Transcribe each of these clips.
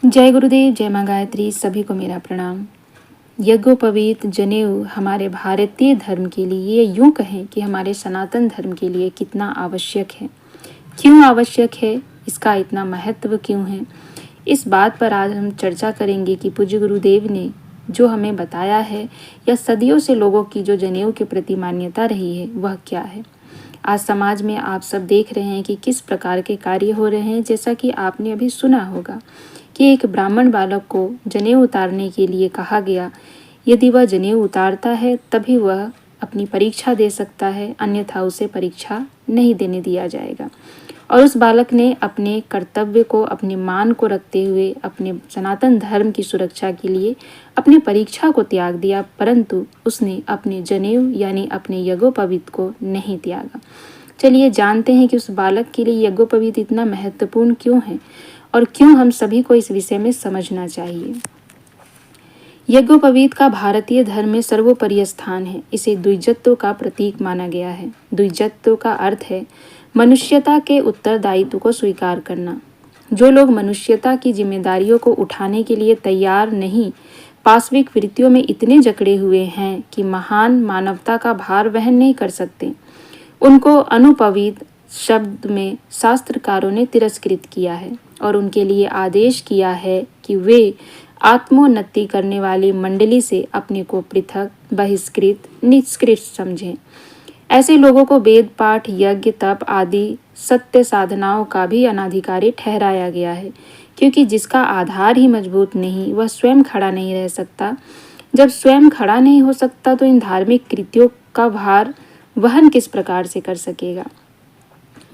जय गुरुदेव, जय माँ गायत्री। सभी को मेरा प्रणाम। यज्ञोपवीत जनेऊ हमारे भारतीय धर्म के लिए, यूं कहें कि हमारे सनातन धर्म के लिए कितना आवश्यक है। क्यों आवश्यक है, इसका इतना महत्व क्यों है, इस बात पर आज हम चर्चा करेंगे कि पूज्य गुरुदेव ने जो हमें बताया है या सदियों से लोगों की जो जनेऊ के प्रति मान्यता रही है वह क्या है। आज समाज में आप सब देख रहे हैं कि किस प्रकार के कार्य हो रहे हैं। जैसा कि आपने अभी सुना होगा कि एक ब्राह्मण बालक को जनेऊ उतारने के लिए कहा गया। यदि वह जनेऊ उतारता है तभी वह अपनी परीक्षा दे सकता है, अन्यथा उसे परीक्षा नहीं देने दिया जाएगा। और उस बालक ने अपने कर्तव्य को, अपने मान को रखते हुए, अपने सनातन धर्म की सुरक्षा के लिए अपनी परीक्षा को त्याग दिया, परंतु उसने अपने जनेऊ यानी अपने यज्ञोपवीत को नहीं त्यागा। चलिए जानते हैं कि उस बालक के लिए यज्ञोपवीत इतना महत्वपूर्ण क्यों है और क्यों हम सभी को इस विषय में समझना चाहिए। यज्ञोपवीत का भारतीय धर्म में सर्वोपरि स्थान है। इसे द्विजत्व का प्रतीक माना गया है। द्विजत्व का अर्थ है मनुष्यता के उत्तरदायित्व को स्वीकार करना। जो लोग मनुष्यता की जिम्मेदारियों को उठाने के लिए तैयार नहीं, पाशविक वृत्तियों में इतने जकड़े हुए हैं कि महान मानवता का भार वहन नहीं कर सकते, उनको अनुपवीत शब्द में शास्त्रकारों ने तिरस्कृत किया है और उनके लिए आदेश किया है कि वे आत्मोन्नति करने वाली मंडली से अपने को पृथक, बहिष्कृत, निष्कृष्ट समझें। ऐसे लोगों को वेद पाठ, यज्ञ, तप आदि सत्य साधनाओं का भी अनाधिकारी ठहराया गया है, क्योंकि जिसका आधार ही मजबूत नहीं, वह स्वयं खड़ा नहीं रह सकता। जब स्वयं खड़ा नहीं हो सकता तो इन धार्मिक कृत्यों का भार वहन किस प्रकार से कर सकेगा।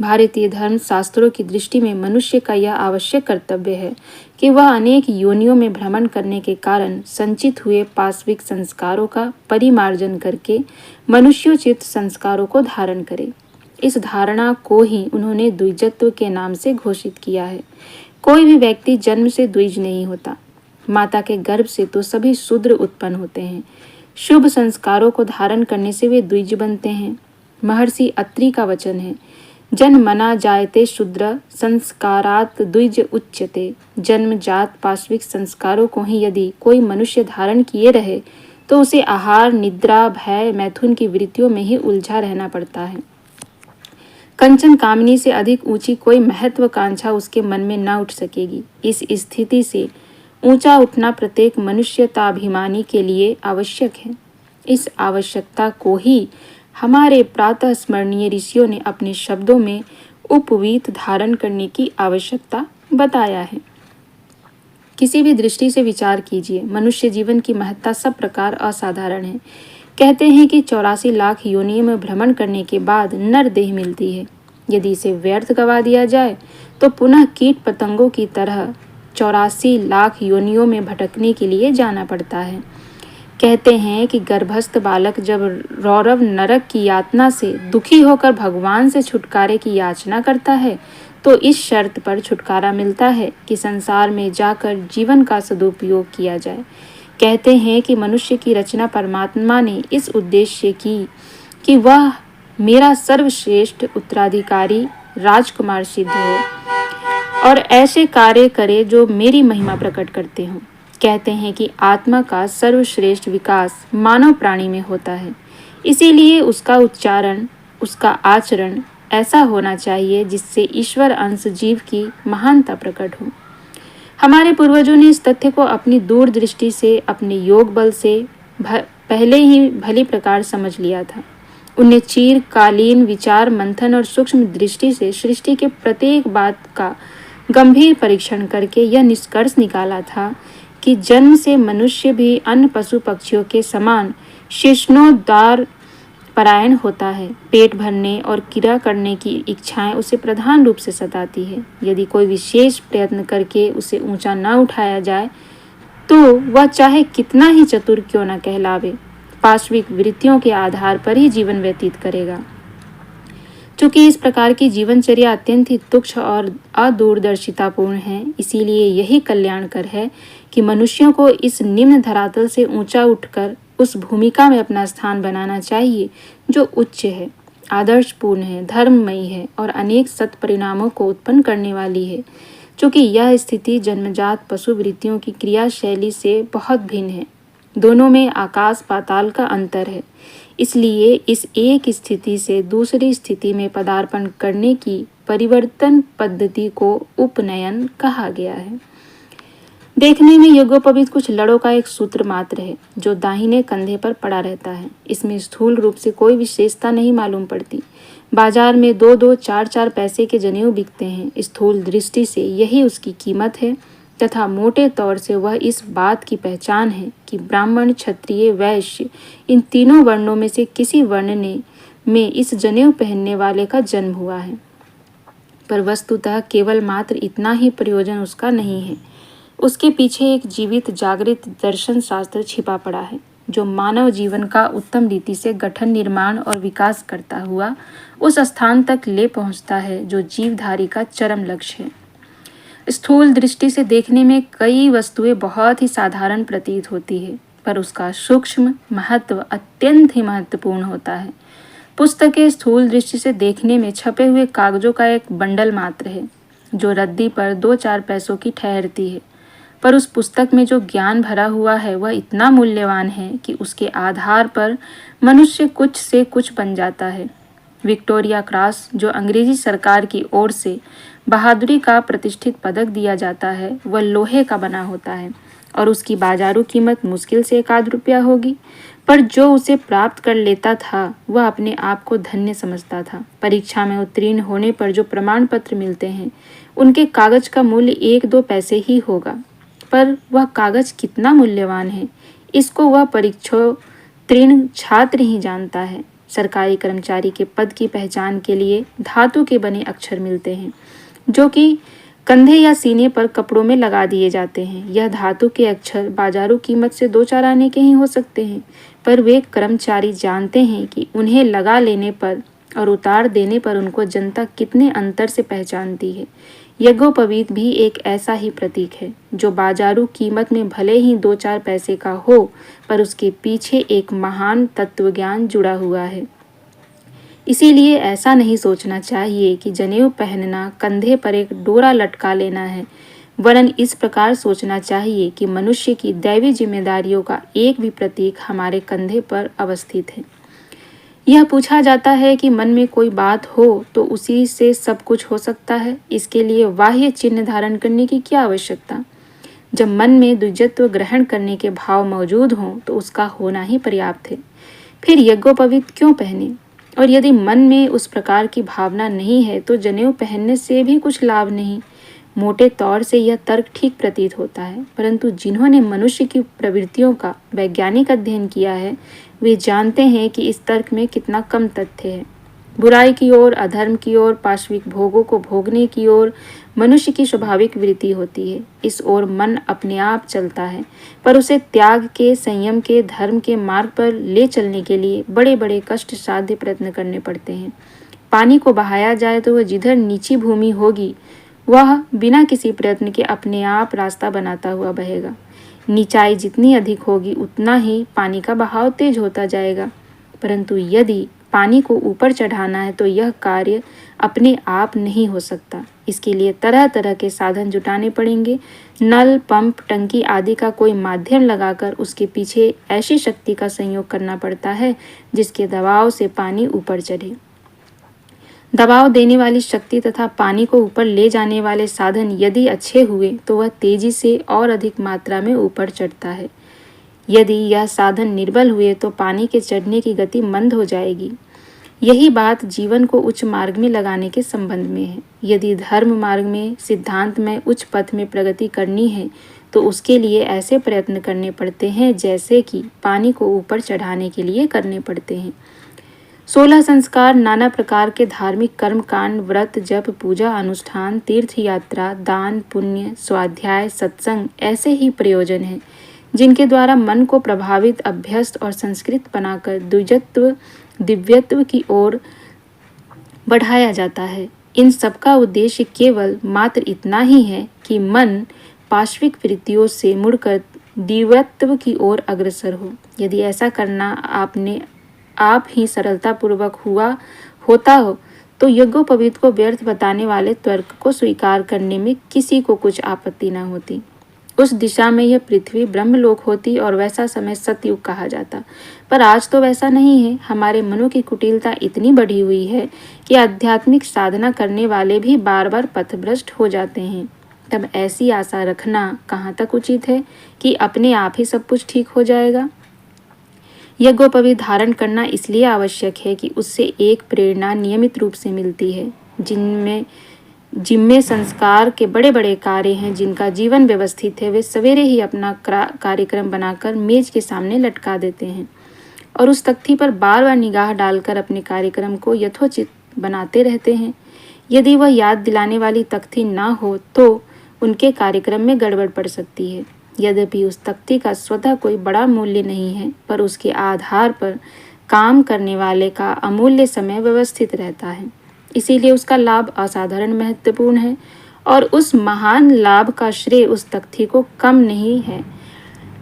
भारतीय धर्म शास्त्रों की दृष्टि में मनुष्य का यह आवश्यक कर्तव्य है कि वह अनेक योनियों में भ्रमण करने के कारण संचित हुए पाशविक संस्कारों का परिमार्जन करके मनुष्योचित संस्कारों को धारण करे। इस धारणा को ही उन्होंने द्विजत्व के नाम से घोषित किया है। कोई भी व्यक्ति जन्म से द्विज नहीं होता। माता के गर्भ से तो सभी शूद्र उत्पन्न होते हैं। शुभ संस्कारों को धारण करने से वे द्विज बनते हैं। महर्षि अत्रि का वचन है, जन्मना जायते शूद्र संस्कारात् द्विज उच्यते। जन्मजात पाशविक संस्कारों को ही यदि कोई मनुष्य धारण किए रहे तो उसे आहार, निद्रा, भय, मैथुन की वृत्तियों में ही उलझा रहना पड़ता है। कंचन कामनी से अधिक ऊंची कोई महत्वाकांक्षा उसके मन में न उठ सकेगी। इस स्थिति से ऊंचा उठना प्रत्येक मनुष्यताभिमानी के लिए आवश्यक है। इस आवश्यकता को ही हमारे प्रातः स्मरणीय ऋषियों ने अपने शब्दों में उपवीत धारण करने की आवश्यकता बताया है। किसी भी दृष्टि से विचार कीजिए, मनुष्य जीवन की महत्ता सब प्रकार असाधारण है। कहते हैं कि 84 लाख योनियों में भ्रमण करने के बाद नर देह मिलती है। यदि इसे व्यर्थ गवा दिया जाए तो पुनः कीट पतंगों की तरह 84 लाख योनियों में भटकने के लिए जाना पड़ता है। कहते हैं कि गर्भस्थ बालक जब रौरव नरक की यातना से दुखी होकर भगवान से छुटकारे की याचना करता है तो इस शर्त पर छुटकारा मिलता है कि संसार में जाकर जीवन का सदुपयोग किया जाए। कहते हैं कि मनुष्य की रचना परमात्मा ने इस उद्देश्य की कि वह मेरा सर्वश्रेष्ठ उत्तराधिकारी राजकुमार सिद्ध हो और ऐसे कार्य करे जो मेरी महिमा प्रकट करते हों। कहते हैं कि आत्मा का सर्वश्रेष्ठ विकास मानव प्राणी में होता है, इसीलिए उसका उच्चारण, उसका आचरण ऐसा होना चाहिए जिससे ईश्वर अंश जीव की महानता प्रकट हो। हमारे पूर्वजों ने इस तथ्य को अपनी दूरदृष्टि से, अपने योग बल से पहले ही भली प्रकार समझ लिया था। उन्हें चिरकालीन विचार मंथन और सूक्ष्म दृष्टि से सृष्टि के प्रत्येक बात का गंभीर परीक्षण करके यह निष्कर्ष निकाला था कि जन्म से मनुष्य भी अन्य पशु पक्षियों के समान शिष्णोद्धार परायण होता है। पेट भरने और क्रीड़ा करने की इच्छाएं उसे प्रधान रूप से सताती है। यदि कोई विशेष प्रयत्न करके उसे ऊंचा न उठाया जाए तो वह चाहे कितना ही चतुर क्यों न कहलावे, पाशविक वृत्तियों के आधार पर ही जीवन व्यतीत करेगा। चूंकि इस प्रकार की जीवनचर्या अत्यंत ही तुच्छ और अदूरदर्शितापूर्ण है, इसीलिए यही कल्याणकर है कि मनुष्यों को इस निम्न धरातल से ऊंचा उठकर उस भूमिका में अपना स्थान बनाना चाहिए जो उच्च है, आदर्शपूर्ण है, धर्ममयी है और अनेक सत्परिणामों को उत्पन्न करने वाली है। चूँकि यह स्थिति जन्मजात पशु वृत्तियों की क्रियाशैली से बहुत भिन्न है। दोनों में आकाश पाताल का अंतर है। इसलिए इस एक स्थिति से दूसरी स्थिति में पदार्पण करने की परिवर्तन पद्धति को उपनयन कहा गया है। देखने में यज्ञोपवीत कुछ लड़ों का एक सूत्र मात्र है जो दाहिने कंधे पर पड़ा रहता है। इसमें स्थूल रूप से कोई विशेषता नहीं मालूम पड़ती। बाजार में 2-2, 4-4 पैसे के जनेऊ बिकते हैं। स्थूल दृष्टि से यही उसकी कीमत है तथा मोटे तौर से वह इस बात की पहचान है कि ब्राह्मण, क्षत्रिय, वैश्य इन तीनों वर्णों में से किसी वर्ण में इस जनेऊ पहनने वाले का जन्म हुआ है। पर वस्तुतः केवल मात्र इतना ही प्रयोजन उसका नहीं है। उसके पीछे एक जीवित जागृत दर्शन शास्त्र छिपा पड़ा है जो मानव जीवन का उत्तम रीति से गठन, निर्माण और विकास करता हुआ उस स्थान तक ले पहुंचता है जो जीवधारी का चरम लक्ष्य है। स्थूल दृष्टि से देखने में कई वस्तुएं बहुत ही साधारण प्रतीत होती है, पर उसका सूक्ष्म महत्व अत्यंत ही महत्वपूर्ण होता है। पुस्तकें स्थूल दृष्टि से देखने में छपे हुए कागजों का एक बंडल मात्र है जो रद्दी पर 2-4 पैसों की ठहरती है, पर उस पुस्तक में जो ज्ञान भरा हुआ है वह इतना मूल्यवान है कि उसके आधार पर मनुष्य कुछ से कुछ बन जाता है। विक्टोरिया क्रॉस जो अंग्रेजी सरकार की ओर से बहादुरी का प्रतिष्ठित पदक दिया जाता है वह लोहे का बना होता है और उसकी बाजारू कीमत मुश्किल से 1 रुपया होगी, पर जो उसे प्राप्त कर लेता था वह अपने आप को धन्य समझता था। परीक्षा में उत्तीर्ण होने पर जो प्रमाण पत्र मिलते हैं उनके कागज का मूल्य 1-2 पैसे ही होगा, पर वह कागज कितना मूल्यवान है इसको वह परीक्षोत्तीर्ण छात्र ही जानता है। सरकारी कर्मचारी के पद की पहचान के लिए धातु के बने अक्षर मिलते हैं जो कि कंधे या सीने पर कपड़ों में लगा दिए जाते हैं। यह धातु के अक्षर बाजारू कीमत से 2-4 आने के ही हो सकते हैं, पर वे कर्मचारी जानते हैं कि उन्हें लगा लेने पर और उतार देने पर उनको जनता कितने अंतर से पहचानती है। यज्ञोपवीत भी एक ऐसा ही प्रतीक है जो बाजारू कीमत में भले ही 2-4 पैसे का हो, पर उसके पीछे एक महान तत्वज्ञान जुड़ा हुआ है। इसीलिए ऐसा नहीं सोचना चाहिए कि जनेऊ पहनना कंधे पर एक डोरा लटका लेना है, वरन इस प्रकार सोचना चाहिए कि मनुष्य की दैवी जिम्मेदारियों का एक भी प्रतीक हमारे कंधे पर अवस्थित है। यह पूछा जाता है कि मन में कोई बात हो तो उसी से सब कुछ हो सकता है, इसके लिए बाह्य चिन्ह धारण करने की क्या आवश्यकता? जब मन में द्विजत्व ग्रहण करने के भाव मौजूद हों तो उसका होना ही पर्याप्त है। फिर यज्ञोपवीत क्यों पहने? और यदि मन में उस प्रकार की भावना नहीं है तो जनेऊ पहनने से भी कुछ लाभ नहीं। मोटे तौर से यह तर्क ठीक प्रतीत होता है, परंतु जिन्होंने मनुष्य की प्रवृत्तियों का वैज्ञानिक अध्ययन किया है वे जानते हैं कि इस तर्क में कितना कम तथ्य है। बुराई की ओर, अधर्म की ओर, पाश्विक भोगों को भोगने की ओर मनुष्य की स्वाभाविक वृत्ति होती है। इस ओर मन अपने आप चलता है, पर उसे त्याग के, संयम के, धर्म के मार्ग पर ले चलने के लिए बड़े बड़े कष्ट साध्य प्रयत्न करने पड़ते हैं। पानी को बहाया जाए तो वह जिधर नीची भूमि होगी वह बिना किसी प्रयत्न के अपने आप रास्ता बनाता हुआ बहेगा। निचाई जितनी अधिक होगी उतना ही पानी का बहाव तेज होता जाएगा, परंतु यदि पानी को ऊपर चढ़ाना है तो यह कार्य अपने आप नहीं हो सकता। इसके लिए तरह तरह के साधन जुटाने पड़ेंगे। नल, पंप, टंकी आदि का कोई माध्यम लगाकर उसके पीछे ऐसी शक्ति का संयोग करना पड़ता है जिसके दबाव से पानी ऊपर चढ़े। दबाव देने वाली शक्ति तथा पानी को ऊपर ले जाने वाले साधन यदि अच्छे हुए तो वह तेजी से और अधिक मात्रा में ऊपर चढ़ता है। यदि यह साधन निर्बल हुए तो पानी के चढ़ने की गति मंद हो जाएगी। यही बात जीवन को उच्च मार्ग में लगाने के संबंध में है। यदि धर्म मार्ग में, सिद्धांत में उच्च पथ में प्रगति करनी है तो उसके लिए ऐसे प्रयत्न करने पड़ते हैं जैसे कि पानी को ऊपर चढ़ाने के लिए करने पड़ते हैं। 16 संस्कार, नाना प्रकार के धार्मिक कर्म कांड, व्रत, जप, पूजा, अनुष्ठान, तीर्थ यात्रा, दान, पुण्य, स्वाध्याय, सत्संग ऐसे ही प्रयोजन हैं जिनके द्वारा मन को प्रभावित, अभ्यस्त और संस्कृत बनाकर द्विजत्व, दिव्यत्व की ओर बढ़ाया जाता है। इन सबका उद्देश्य केवल मात्र इतना ही है कि मन पाश्विक वृत्तियों से मुड़कर दिव्यत्व की ओर अग्रसर हो। यदि ऐसा करना आप ही सरलतापूर्वक होता हो तो यज्ञोपवीत को व्यर्थ बताने वाले तर्क को स्वीकार करने में किसी को कुछ आपत्ति न होती। उस दिशा में यह पृथ्वी ब्रह्मलोक होती और वैसा समय सतयुग कहा जाता। पर आज तो वैसा नहीं है। हमारे मनों की कुटिलता इतनी बढ़ी हुई है कि आध्यात्मिक साधना करने वाले भी बार बार पथभ्रष्ट हो जाते हैं। तब ऐसी आशा रखना कहाँ तक उचित है कि अपने आप ही सब कुछ ठीक हो जाएगा। यज्ञोपवीत धारण करना इसलिए आवश्यक है कि उससे एक प्रेरणा नियमित रूप से मिलती है। जिनमें संस्कार के बड़े बड़े कार्य हैं, जिनका जीवन व्यवस्थित है, वे सवेरे ही अपना कार्यक्रम बनाकर मेज के सामने लटका देते हैं और उस तख्ती पर बार बार निगाह डालकर अपने कार्यक्रम को यथोचित बनाते रहते हैं। यदि वह याद दिलाने वाली तख्ती ना हो तो उनके कार्यक्रम में गड़बड़ पड़ सकती है। यद्यपि उस तख्ती का स्वतः कोई बड़ा मूल्य नहीं है, पर उसके आधार पर काम करने वाले का अमूल्य समय व्यवस्थित रहता है। इसीलिए उसका लाभ असाधारण महत्वपूर्ण है और उस महान लाभ का श्रेय उस तख्ती को कम नहीं है।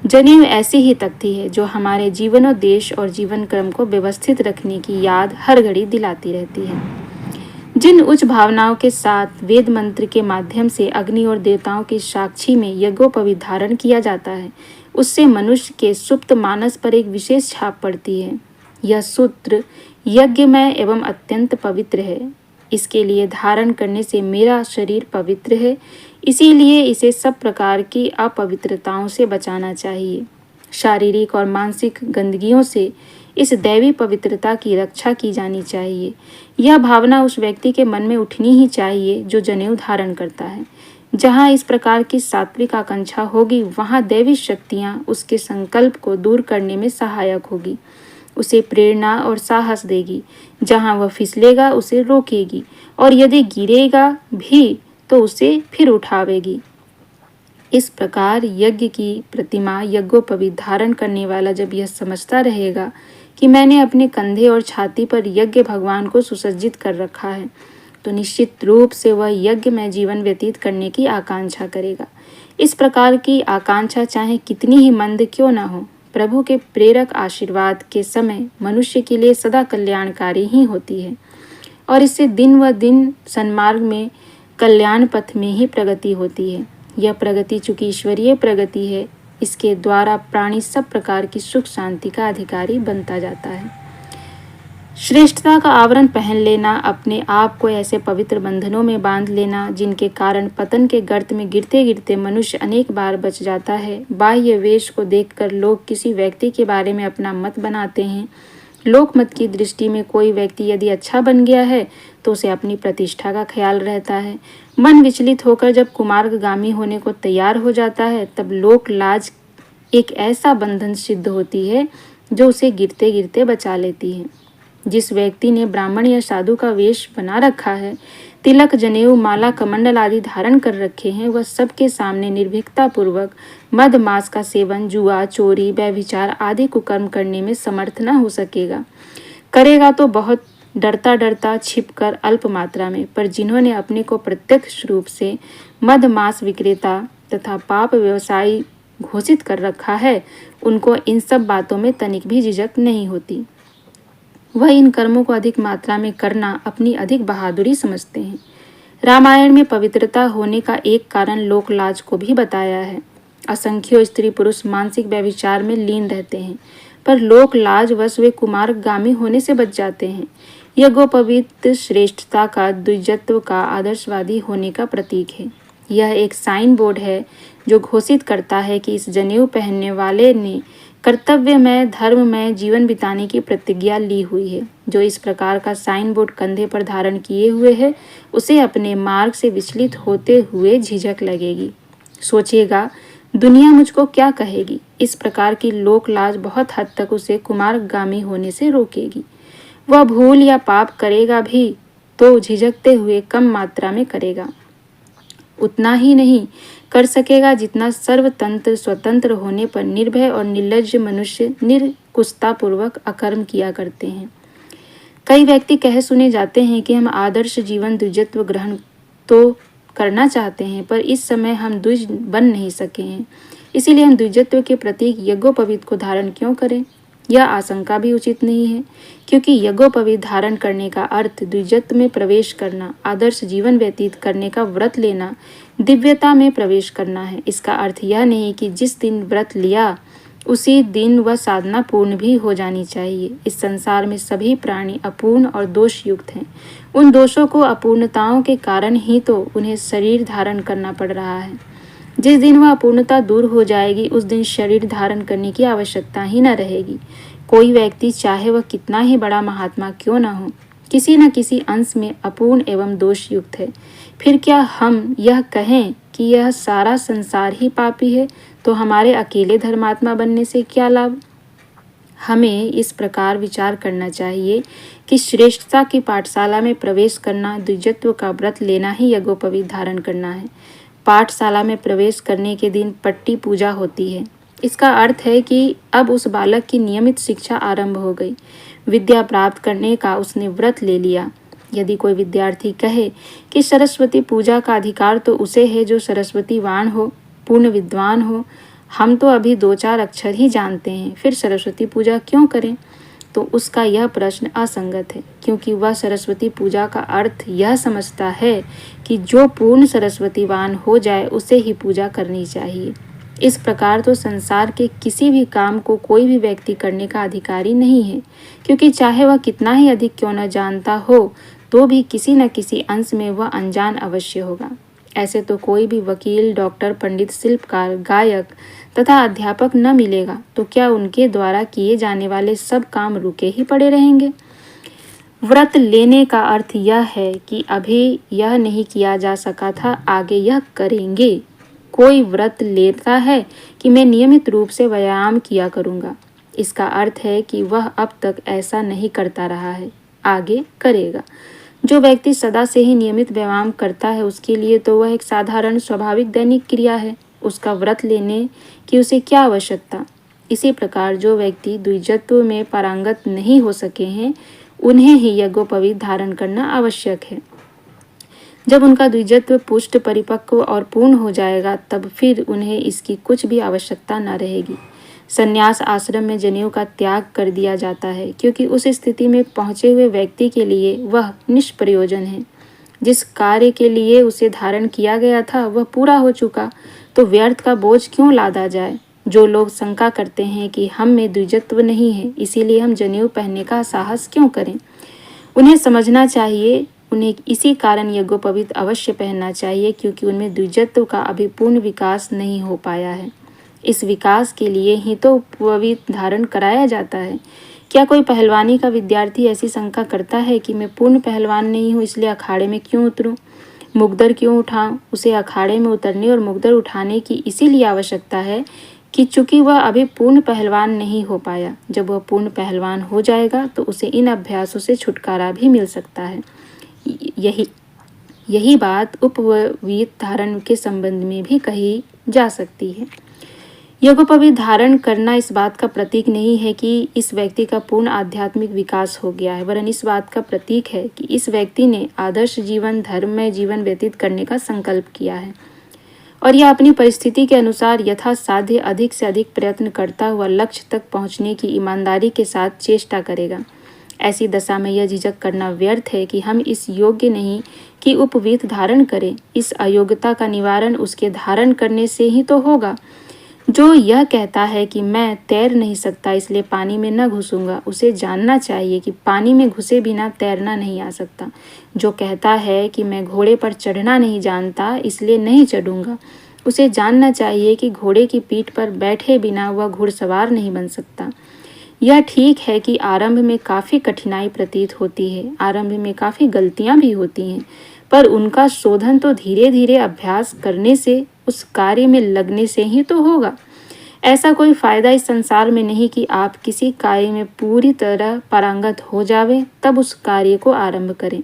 जनेऊ ऐसी ही तख्ती है जो हमारे जीवनोद्देश्य और जीवन क्रम को व्यवस्थित रखने की याद हर घड़ी दिलाती रहती है। जिन उच्च भावनाओं के साथ वेद मंत्र के माध्यम से अग्नि और देवताओं की साक्षी में यज्ञोपवीत धारण किया जाता है, उससे मनुष्य के सुप्त मानस पर एक विशेष छाप पड़ती है। यह सूत्र यज्ञमय एवं अत्यंत पवित्र है। इसके लिए धारण करने से मेरा शरीर पवित्र है, इसीलिए इसे सब प्रकार की अपवित्रताओं से बचाना चाहिए। शारीरिक और मानसिक गंदगियों से इस दैवी पवित्रता की रक्षा की जानी चाहिए। यह भावना उस व्यक्ति के मन में उठनी ही चाहिए जो जनेऊ धारण करता है। जहाँ इस प्रकार की सात्विक आकांक्षा होगी, वहाँ दैवी शक्तियाँ उसके संकल्प को दूर करने में सहायक होगी, उसे प्रेरणा और साहस देगी। जहाँ वह फिसलेगा उसे रोकेगी और यदि गिरेगा भी तो उसे फिर उठावेगी। इस प्रकार यज्ञ की प्रतिमा यज्ञोपवीत धारण करने वाला जब यह समझता रहेगा कि मैंने अपने कंधे और छाती पर यज्ञ भगवान को सुसज्जित कर रखा है, तो निश्चित रूप से वह यज्ञ में जीवन व्यतीत करने की आकांक्षा करेगा। इस प्रकार की आकांक्षा चाहे कितनी ही मंद क्यों न हो, प्रभु के प्रेरक आशीर्वाद के समय मनुष्य के लिए सदा कल्याणकारी ही होती है और इससे दिन व दिन सन्मार्ग में कल्याण पथ में ही प्रगति होती है। यह प्रगति चूंकि ईश्वरीय प्रगति है, इसके द्वारा प्राणी सब प्रकार की सुख शांति का अधिकारी बनता जाता है। श्रेष्ठता का आवरण पहन लेना, अपने आप को ऐसे पवित्र बंधनों में बांध लेना जिनके कारण पतन के गर्त में गिरते गिरते मनुष्य अनेक बार बच जाता है। बाह्य वेश को देखकर लोग किसी व्यक्ति के बारे में अपना मत बनाते हैं। लोकमत की दृष्टि में कोई व्यक्ति यदि अच्छा बन गया है तो उसे अपनी प्रतिष्ठा का ख्याल रहता है। मन विचलित होकर जब कुमार्गगामी होने को तैयार हो जाता है, तब लोक लाज एक ऐसा बंधन सिद्ध होती है जो उसे गिरते गिरते बचा लेती है। जिस व्यक्ति ने ब्राह्मण या साधु का वेश बना रखा है, तिलक, जनेऊ, माला, कमंडल आदि धारण कर रखे हैं, वह सबके सामने निर्भीकता पूर्वक मद मांस का सेवन, जुआ, चोरी, व्यभिचार आदि कुकर्म करने में समर्थ न हो सकेगा। करेगा तो बहुत डरता डरता, छिपकर, अल्प मात्रा में। पर जिन्होंने अपने को प्रत्यक्ष रूप से मद मांस विक्रेता तथा पाप व्यवसायी घोषित कर रखा है, उनको इन सब बातों में तनिक भी झिझक नहीं होती। वह इन कर्मों को अधिक मात्रा में करना अपनी अधिक बहादुरी समझते हैं। रामायण में पवित्रता होने का एक कारण लोकलाज को भी बताया है। असंख्य स्त्री पुरुष मानसिक व्यभिचार में लीन रहते हैं, पर लोकलाज वश वे कुमार्गगामी होने से बच जाते हैं। यज्ञोपवीत श्रेष्ठता का, द्विजत्व का, आदर्शवादी होने का प्रतीक है। यह एक साइन बोर्ड है जो घोषित करता है कि इस जनेऊ पहनने वाले ने कर्तव्यमय, धर्ममय जीवन बिताने की प्रतिज्ञा ली हुई है। जो इस प्रकार का साइन बोर्ड कंधे पर धारण किए हुए है, उसे अपने मार्ग से विचलित होते हुए झिझक लगेगी। सोचेगा, दुनिया मुझको क्या कहेगी। इस प्रकार की लोक लाज बहुत हद तक उसे कुमार्गगामी होने से रोकेगी। वह भूल या पाप करेगा भी तो झिझकते हुए कम मात्रा में करेगा। उतना ही नहीं कर सकेगा जितना सर्वतंत्र स्वतंत्र होने पर निर्भय और निर्लज्ज मनुष्य निरकुशतापूर्वक अकर्म किया करते हैं। कई व्यक्ति कह सुने जाते हैं कि हम आदर्श जीवन द्विजत्व ग्रहण तो करना चाहते हैं, पर इस समय हम द्विज बन नहीं सके हैं, इसीलिए हम द्विजत्व के प्रतीक यज्ञोपवीत को धारण क्यों करें। यह आशंका भी उचित नहीं है, क्योंकि यज्ञोपवीत धारण करने का अर्थ द्विजत्व में प्रवेश करना, आदर्श जीवन व्यतीत करने का व्रत लेना, दिव्यता में प्रवेश करना है। इसका अर्थ यह नहीं कि जिस दिन व्रत लिया उसी दिन वह साधना पूर्ण भी हो जानी चाहिए। इस संसार में सभी प्राणी अपूर्ण और दोष युक्त हैं। उन दोषों को, अपूर्णताओं के कारण ही तो उन्हें शरीर धारण करना पड़ रहा है। जिस दिन वह अपूर्णता दूर हो जाएगी उस दिन शरीर धारण करने की आवश्यकता ही न रहेगी। कोई व्यक्ति चाहे वह कितना ही बड़ा महात्मा क्यों न हो, किसी न किसी अंश में अपूर्ण एवं दोष युक्त है। फिर क्या हम यह कहें कि यह सारा संसार ही पापी है, तो हमारे अकेले धर्मात्मा बनने से क्या लाभ? हमें इस प्रकार विचार करना चाहिए कि श्रेष्ठता की पाठशाला में प्रवेश करना, द्विजत्व का व्रत लेना ही यज्ञोपवीत धारण करना है। पाठशाला में प्रवेश करने के दिन पट्टी पूजा होती है। इसका अर्थ है कि अब उस बालक की नियमित शिक्षा आरंभ हो गई। विद्या प्राप्त करने का उसने व्रत ले लिया। यदि कोई विद्यार्थी कहे कि सरस्वती पूजा का अधिकार तो उसे है जो सरस्वतीवान हो, पूर्ण विद्वान हो, हम तो अभी 2-4 अक्षर ही जानते हैं, फिर सरस्वती पूजा क्यों करें? तो उसका यह प्रश्न असंगत है, क्योंकि वह सरस्वती पूजा का अर्थ यह समझता है कि जो पूर्ण सरस्वतीवान हो जाए उसे ही पूजा करनी चाहिए। इस प्रकार तो संसार के किसी भी काम को कोई भी व्यक्ति करने का अधिकारी नहीं है, क्योंकि चाहे वह कितना ही अधिक क्यों न जानता हो तो भी किसी न किसी अंश में वह अनजान अवश्य होगा। ऐसे तो कोई भी वकील, डॉक्टर, पंडित, शिल्पकार, गायक तथा अध्यापक न मिलेगा, तो क्या उनके द्वारा किए जाने वाले सब काम रुके ही पड़े रहेंगे? व्रत लेने का अर्थ यह है कि अभी यह नहीं किया जा सका था, आगे यह करेंगे। कोई व्रत लेता है कि मैं नियमित रूप से व्यायाम किया करूँगा, इसका अर्थ है कि वह अब तक ऐसा नहीं करता रहा है, आगे करेगा। जो व्यक्ति सदा से ही नियमित व्यायाम करता है उसके लिए तो वह एक साधारण स्वाभाविक दैनिक क्रिया है, उसका व्रत लेने की उसे क्या आवश्यकता? इसी प्रकार जो व्यक्ति द्विजत्व में पारंगत नहीं हो सके हैं उन्हें ही यज्ञोपवीत धारण करना आवश्यक है। जब उनका द्विजत्व पुष्ट, परिपक्व और पूर्ण हो जाएगा तब फिर उन्हें इसकी कुछ भी आवश्यकता न रहेगी। संन्यास आश्रम में जनेऊ का त्याग कर दिया जाता है, क्योंकि उस स्थिति में पहुंचे हुए व्यक्ति के लिए वह निष्प्रयोजन है। जिस कार्य के लिए उसे धारण किया गया था वह पूरा हो चुका, तो व्यर्थ का बोझ क्यों लादा जाए? जो लोग शंका करते हैं कि हम में द्विजत्व नहीं है इसीलिए हम जनेऊ पहनने का साहस क्यों करें, उन्हें समझना चाहिए उन्हें इसी कारण यज्ञोपवीत अवश्य पहनना चाहिए, क्योंकि उनमें द्विजत्व का अभी पूर्ण विकास नहीं हो पाया है। इस विकास के लिए ही तो उपवीत धारण कराया जाता है। क्या कोई पहलवानी का विद्यार्थी ऐसी शंका करता है कि मैं पूर्ण पहलवान नहीं हूँ इसलिए अखाड़े में क्यों उतरूं, मुकदर क्यों उठाऊं? उसे अखाड़े में उतरने और मुकदर उठाने की इसीलिए आवश्यकता है कि चूंकि वह अभी पूर्ण पहलवान नहीं हो पाया। जब वह पूर्ण पहलवान हो जाएगा तो उसे इन अभ्यासों से छुटकारा भी मिल सकता है। यही बात उपवीत धारण के संबंध में भी कही जा सकती है। यज्ञोपवीत धारण करना इस बात का प्रतीक नहीं है कि इस व्यक्ति का पूर्ण आध्यात्मिक विकास हो गया है, वरन इस बात का प्रतीक है कि इस व्यक्ति ने आदर्श जीवन, धर्ममय जीवन व्यतीत करने का संकल्प किया है और यह अपनी परिस्थिति के अनुसार यथासाध्य अधिक से अधिक प्रयत्न करता हुआ लक्ष्य तक पहुंचने की ईमानदारी के साथ चेष्टा करेगा। ऐसी दशा में यह झिझक करना व्यर्थ है कि हम इस योग्य नहीं कि उपवीत धारण करें। इस अयोग्यता का निवारण उसके धारण करने से ही तो होगा। जो यह कहता है कि मैं तैर नहीं सकता इसलिए पानी में न घुसूंगा, उसे जानना चाहिए कि पानी में घुसे बिना तैरना नहीं आ सकता। जो कहता है कि मैं घोड़े पर चढ़ना नहीं जानता इसलिए नहीं चढ़ूंगा, उसे जानना चाहिए कि घोड़े की पीठ पर बैठे बिना वह घुड़सवार नहीं बन सकता। यह ठीक है कि आरंभ में काफ़ी कठिनाई प्रतीत होती है, आरंभ में काफ़ी गलतियां भी होती हैं, पर उनका शोधन तो धीरे धीरे अभ्यास करने से, उस कार्य में लगने से ही तो होगा। ऐसा कोई फायदा इस संसार में नहीं कि आप किसी कार्य में पूरी तरह पारंगत हो जावे तब उस कार्य को आरंभ करें।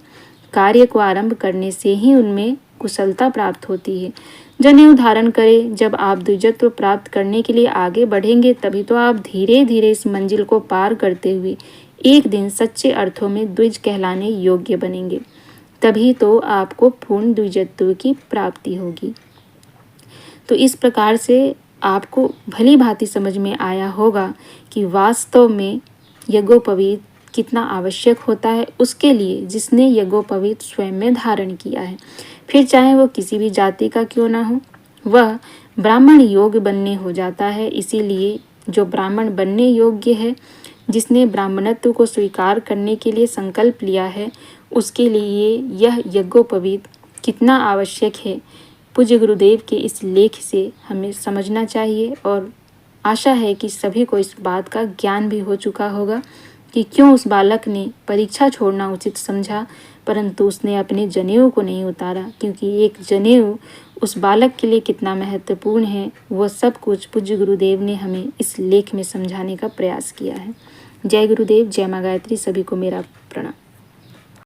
कार्य को आरंभ करने से ही उनमें कुशलता प्राप्त होती है। जनेऊ धारण करें। जब आप द्विजत्व प्राप्त करने के लिए आगे बढ़ेंगे तभी तो आप धीरे धीरे इस मंजिल को पार करते हुए एक दिन सच्चे अर्थों में द्विज कहलाने योग्य बनेंगे। तभी तो आपको पूर्ण द्विजत्व की प्राप्ति होगी। तो इस प्रकार से आपको भली भांति समझ में आया होगा कि वास्तव में यज्ञोपवीत कितना आवश्यक होता है उसके लिए जिसने यज्ञोपवीत स्वयं में धारण किया है, फिर चाहे वो किसी भी जाति का क्यों ना हो, वह ब्राह्मण योग्य बनने हो जाता है। इसीलिए जो ब्राह्मण बनने योग्य है, जिसने ब्राह्मणत्व को स्वीकार करने के लिए संकल्प लिया है, उसके लिए यह यज्ञोपवीत कितना आवश्यक है, पूज्य गुरुदेव के इस लेख से हमें समझना चाहिए। और आशा है कि सभी को इस बात का ज्ञान भी हो चुका होगा कि क्यों उस बालक ने परीक्षा छोड़ना उचित समझा, परंतु उसने अपने जनेऊ को नहीं उतारा, क्योंकि एक जनेऊ उस बालक के लिए कितना महत्वपूर्ण है, वह सब कुछ पूज्य गुरुदेव ने हमें इस लेख में समझाने का प्रयास किया है। जय गुरुदेव, जय माँ गायत्री, सभी को मेरा प्रणाम।